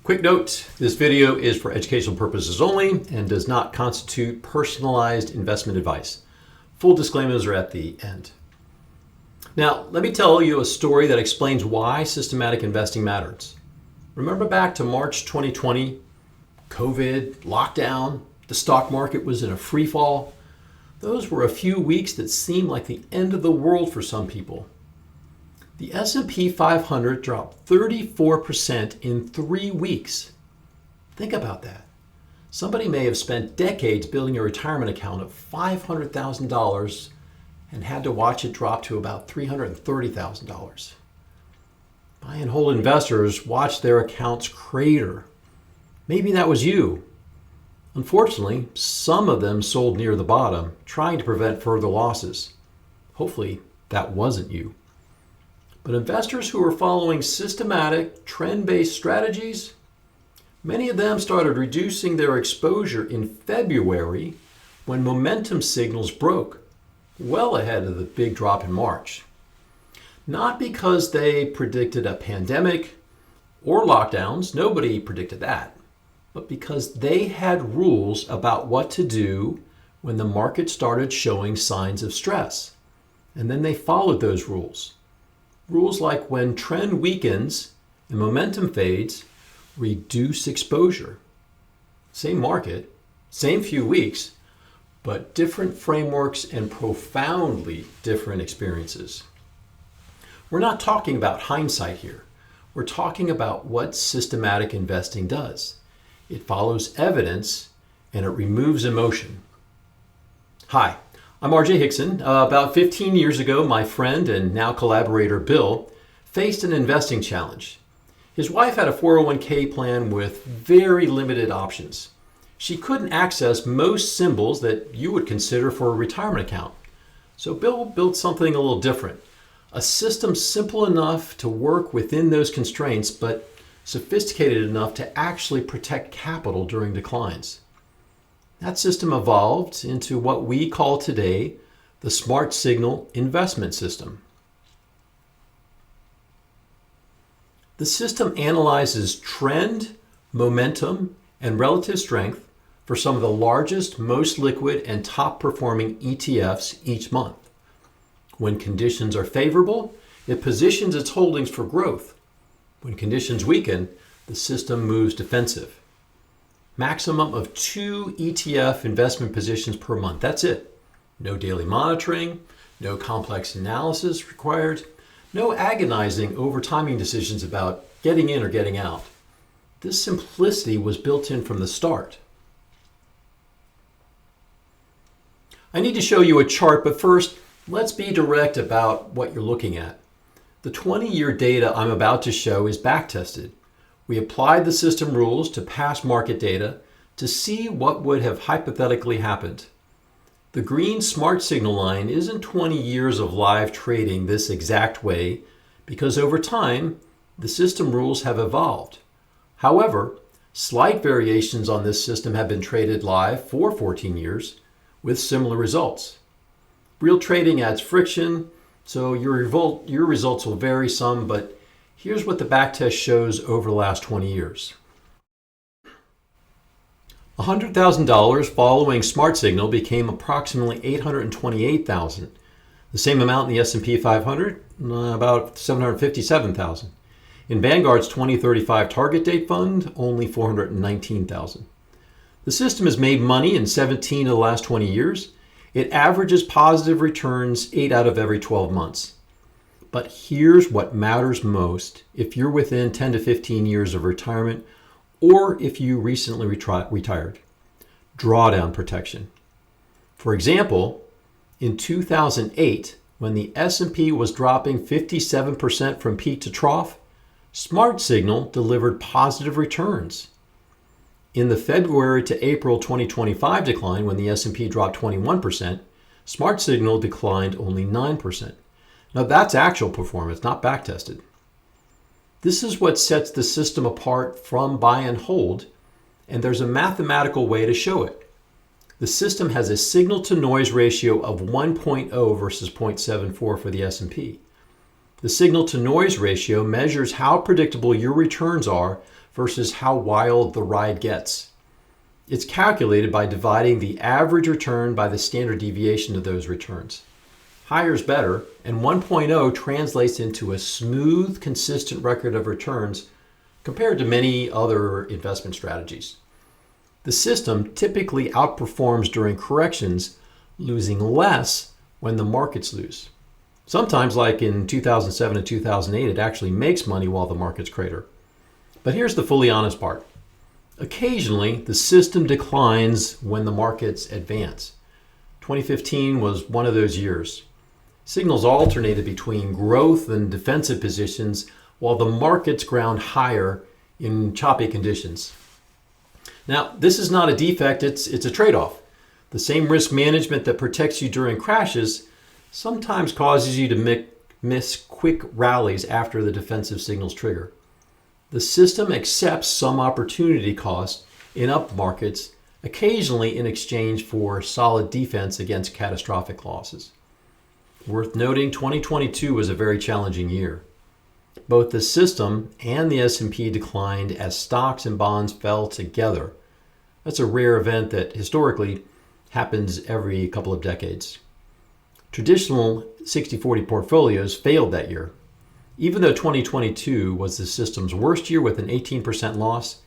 Quick note, this video is for educational purposes only and does not constitute personalized investment advice. Full disclaimers are at the end. Now, let me tell you a story that explains why systematic investing matters. Remember back to March 2020, COVID, lockdown, the stock market was in a free fall. Those were a few weeks that seemed like the end of the world for some people. The S&P 500 dropped 34% in 3 weeks. Think about that. Somebody may have spent decades building a retirement account of $500,000 and had to watch it drop to about $330,000. Buy and hold investors watched their accounts crater. Maybe that was you. Unfortunately, some of them sold near the bottom, trying to prevent further losses. Hopefully, that wasn't you. But investors who are following systematic, trend-based strategies, many of them started reducing their exposure in February when momentum signals broke, well ahead of the big drop in March. Not because they predicted a pandemic or lockdowns, nobody predicted that, but because they had rules about what to do when the market started showing signs of stress. And then they followed those rules. Rules like when trend weakens and momentum fades, reduce exposure. Same market, same few weeks, but different frameworks and profoundly different experiences. We're not talking about hindsight here. We're talking about what systematic investing does. It follows evidence and it removes emotion. Hi. I'm RJ Hickson. About 15 years ago, my friend and now collaborator Bill faced an investing challenge. His wife had a 401k plan with very limited options. She couldn't access most symbols that you would consider for a retirement account. So Bill built something a little different. A system simple enough to work within those constraints, but sophisticated enough to actually protect capital during declines. That system evolved into what we call today the SmartSignal investment system. The system analyzes trend, momentum, and relative strength for some of the largest, most liquid, and top-performing ETFs each month. When conditions are favorable, it positions its holdings for growth. When conditions weaken, the system moves defensive. Maximum of 2 ETF investment positions per month. That's it. No daily monitoring, no complex analysis required, no agonizing over timing decisions about getting in or getting out. This simplicity was built in from the start. I need to show you a chart, but first, let's be direct about what you're looking at. The 20-year data I'm about to show is back-tested. We applied the system rules to past market data to see what would have hypothetically happened. The green SmartSignal line isn't 20 years of live trading this exact way because over time, the system rules have evolved. However, slight variations on this system have been traded live for 14 years with similar results. Real trading adds friction, so your results will vary some, but here's what the backtest shows over the last 20 years. $100,000 following SmartSignal became approximately $828,000. The same amount in the S&P 500, about $757,000. In Vanguard's 2035 target date fund, only $419,000. The system has made money in 17 of the last 20 years. It averages positive returns 8 out of every 12 months. But here's what matters most if you're within 10 to 15 years of retirement or if you recently retired. Drawdown protection. For example, in 2008, when the S&P was dropping 57% from peak to trough, SmartSignal delivered positive returns. In the February to April 2025 decline, when the S&P dropped 21%, SmartSignal declined only 9%. Now that's actual performance, not backtested. This is what sets the system apart from buy and hold, and there's a mathematical way to show it. The system has a signal-to-noise ratio of 1.0 versus 0.74 for the S&P. The signal-to-noise ratio measures how predictable your returns are versus how wild the ride gets. It's calculated by dividing the average return by the standard deviation of those returns. Higher is better, and 1.0 translates into a smooth, consistent record of returns compared to many other investment strategies. The system typically outperforms during corrections, losing less when the markets lose. Sometimes, like in 2007 and 2008, it actually makes money while the markets crater. But here's the fully honest part. Occasionally, the system declines when the markets advance. 2015 was one of those years. Signals alternated between growth and defensive positions while the markets ground higher in choppy conditions. Now, this is not a defect, it's a trade-off. The same risk management that protects you during crashes sometimes causes you to miss quick rallies after the defensive signals trigger. The system accepts some opportunity cost in up markets, occasionally in exchange for solid defense against catastrophic losses. Worth noting, 2022 was a very challenging year. Both the system and the S&P declined as stocks and bonds fell together. That's a rare event that historically happens every couple of decades. Traditional 60/40 portfolios failed that year. Even though 2022 was the system's worst year with an 18% loss,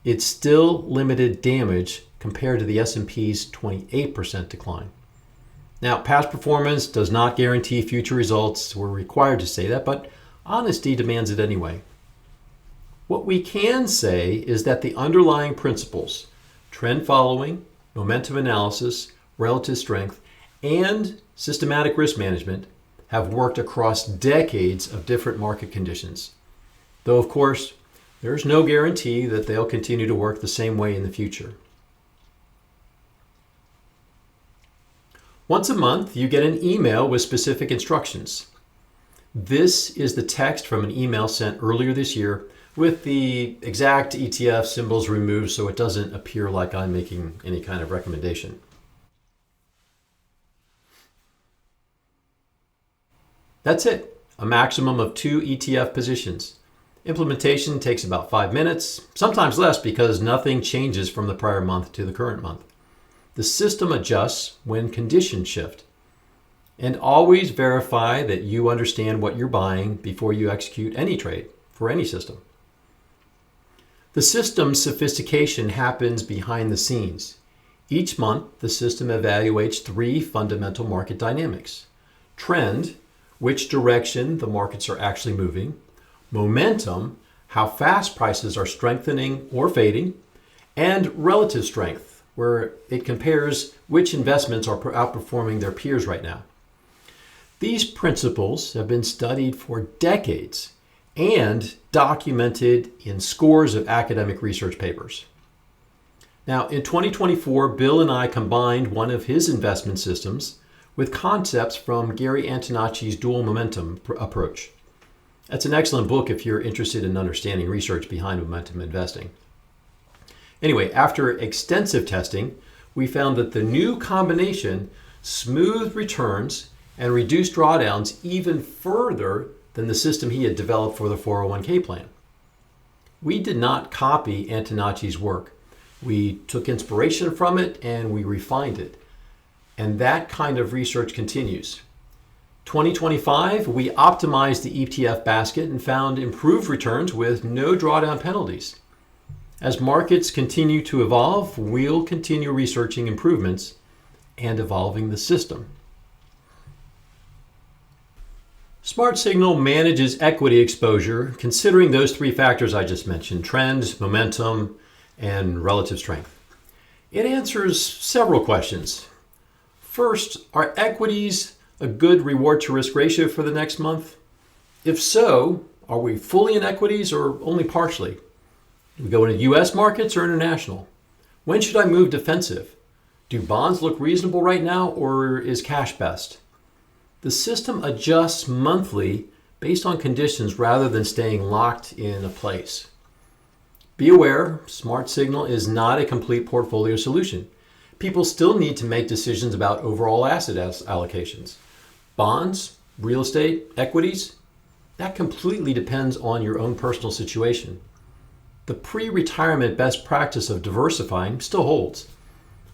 it still limited damage compared to the S&P's 28% decline. Now, past performance does not guarantee future results. We're required to say that, but honesty demands it anyway. What we can say is that the underlying principles, trend following, momentum analysis, relative strength, and systematic risk management, have worked across decades of different market conditions. Though, of course, there's no guarantee that they'll continue to work the same way in the future. Once a month, you get an email with specific instructions. This is the text from an email sent earlier this year with the exact ETF symbols removed so it doesn't appear like I'm making any kind of recommendation. That's it, a maximum of 2 ETF positions. Implementation takes about 5 minutes, sometimes less because nothing changes from the prior month to the current month. The system adjusts when conditions shift. And always verify that you understand what you're buying before you execute any trade for any system. The system's sophistication happens behind the scenes. Each month, the system evaluates 3 fundamental market dynamics. Trend, which direction the markets are actually moving. Momentum, how fast prices are strengthening or fading. And relative strength, where it compares which investments are outperforming their peers right now. These principles have been studied for decades and documented in scores of academic research papers. Now, in 2024, Bill and I combined one of his investment systems with concepts from Gary Antonacci's dual momentum approach. That's an excellent book if you're interested in understanding research behind momentum investing. Anyway, after extensive testing, we found that the new combination smoothed returns and reduced drawdowns even further than the system he had developed for the 401k plan. We did not copy Antonacci's work. We took inspiration from it and we refined it. And that kind of research continues. 2025, we optimized the ETF basket and found improved returns with no drawdown penalties. As markets continue to evolve, we'll continue researching improvements and evolving the system. SmartSignal manages equity exposure considering those 3 factors I just mentioned: trend, momentum, and relative strength. It answers several questions. First, are equities a good reward to risk ratio for the next month? If so, are we fully in equities or only partially? Do we go into US markets or international? When should I move defensive? Do bonds look reasonable right now or is cash best? The system adjusts monthly based on conditions rather than staying locked in a place. Be aware, SmartSignal is not a complete portfolio solution. People still need to make decisions about overall asset allocations. Bonds, real estate, equities, that completely depends on your own personal situation. The pre-retirement best practice of diversifying still holds.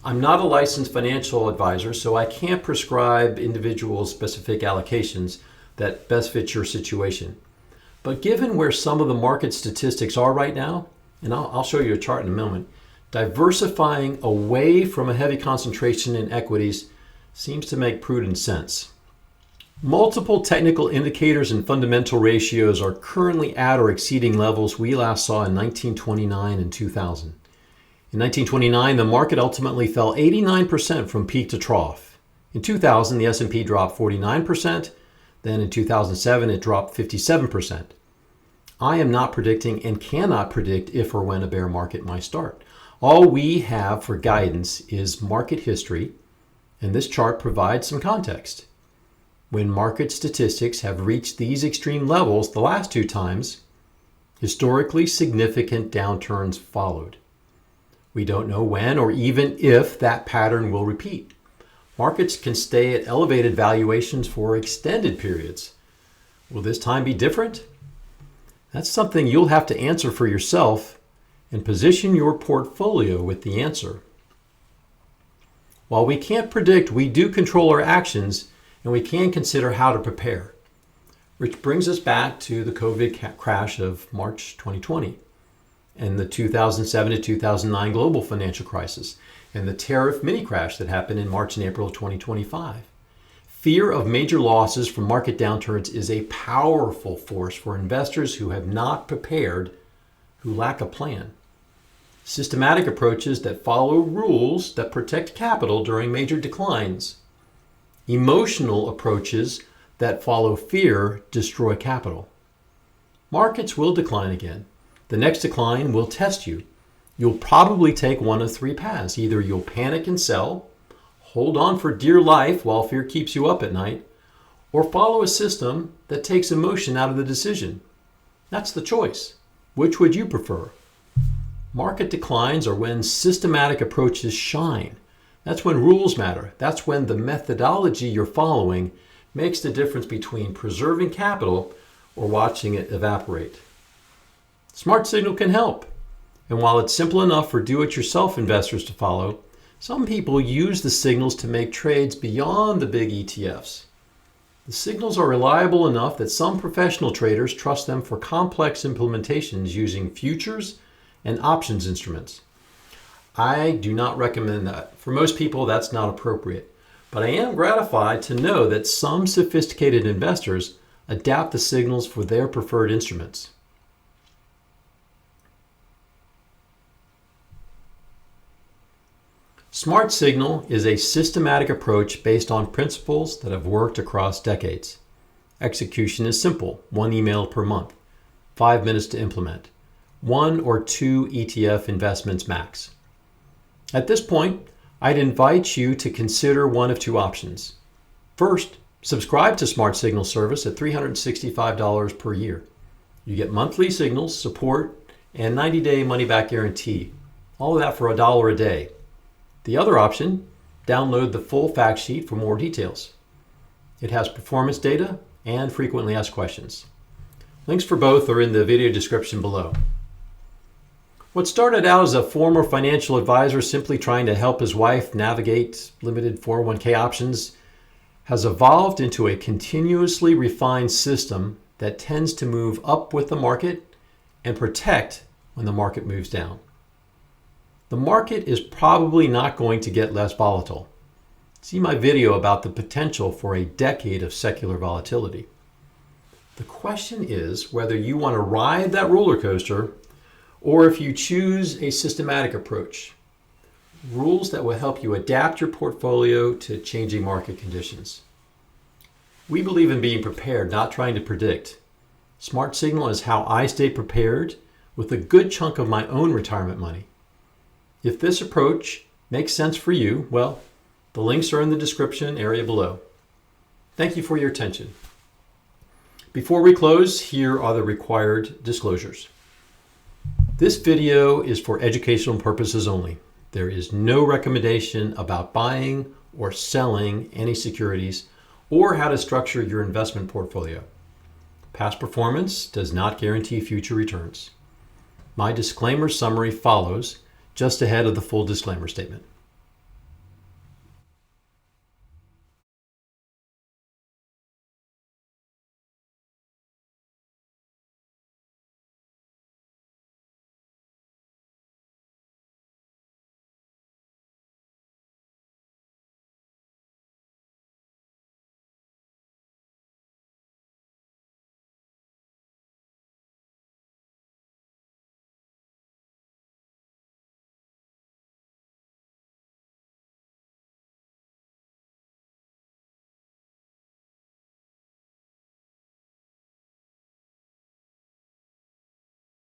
I'm not a licensed financial advisor, so I can't prescribe individual specific allocations that best fit your situation. But given where some of the market statistics are right now, and I'll show you a chart in a moment, diversifying away from a heavy concentration in equities seems to make prudent sense. Multiple technical indicators and fundamental ratios are currently at or exceeding levels we last saw in 1929 and 2000. In 1929, the market ultimately fell 89% from peak to trough. In 2000, the S&P dropped 49%. Then in 2007, it dropped 57%. I am not predicting and cannot predict if or when a bear market might start. All we have for guidance is market history, and this chart provides some context. When market statistics have reached these extreme levels the last two times, historically significant downturns followed. We don't know when or even if that pattern will repeat. Markets can stay at elevated valuations for extended periods. Will this time be different? That's something you'll have to answer for yourself and position your portfolio with the answer. While we can't predict, we do control our actions, and we can consider how to prepare. Which brings us back to the COVID crash of March 2020 and the 2007 to 2009 global financial crisis and the tariff mini crash that happened in March and April of 2025. Fear of major losses from market downturns is a powerful force for investors who have not prepared, who lack a plan. Systematic approaches that follow rules that protect capital during major declines. Emotional approaches that follow fear destroy capital. Markets will decline again. The next decline will test you. You'll probably take one of three paths. Either you'll panic and sell, hold on for dear life while fear keeps you up at night, or follow a system that takes emotion out of the decision. That's the choice. Which would you prefer? Market declines are when systematic approaches shine. That's when rules matter. That's when the methodology you're following makes the difference between preserving capital or watching it evaporate. SmartSignal can help. And while it's simple enough for do-it-yourself investors to follow, some people use the signals to make trades beyond the big ETFs. The signals are reliable enough that some professional traders trust them for complex implementations using futures and options instruments. I do not recommend that. For most people, that's not appropriate. But I am gratified to know that some sophisticated investors adapt the signals for their preferred instruments. SmartSignal is a systematic approach based on principles that have worked across decades. Execution is simple: 1 email per month, 5 minutes to implement, 1 or 2 ETF investments max. At this point, I'd invite you to consider one of two options. First, subscribe to SmartSignal service at $365 per year. You get monthly signals, support, and 90-day money-back guarantee. All of that for $1 a day. The other option, download the full fact sheet for more details. It has performance data and frequently asked questions. Links for both are in the video description below. What started out as a former financial advisor simply trying to help his wife navigate limited 401k options has evolved into a continuously refined system that tends to move up with the market and protect when the market moves down. The market is probably not going to get less volatile. See my video about the potential for a decade of secular volatility. The question is whether you want to ride that roller coaster or if you choose a systematic approach. Rules that will help you adapt your portfolio to changing market conditions. We believe in being prepared, not trying to predict. SmartSignal is how I stay prepared with a good chunk of my own retirement money. If this approach makes sense for you, well, the links are in the description area below. Thank you for your attention. Before we close, here are the required disclosures. This video is for educational purposes only. There is no recommendation about buying or selling any securities or how to structure your investment portfolio. Past performance does not guarantee future returns. My disclaimer summary follows just ahead of the full disclaimer statement.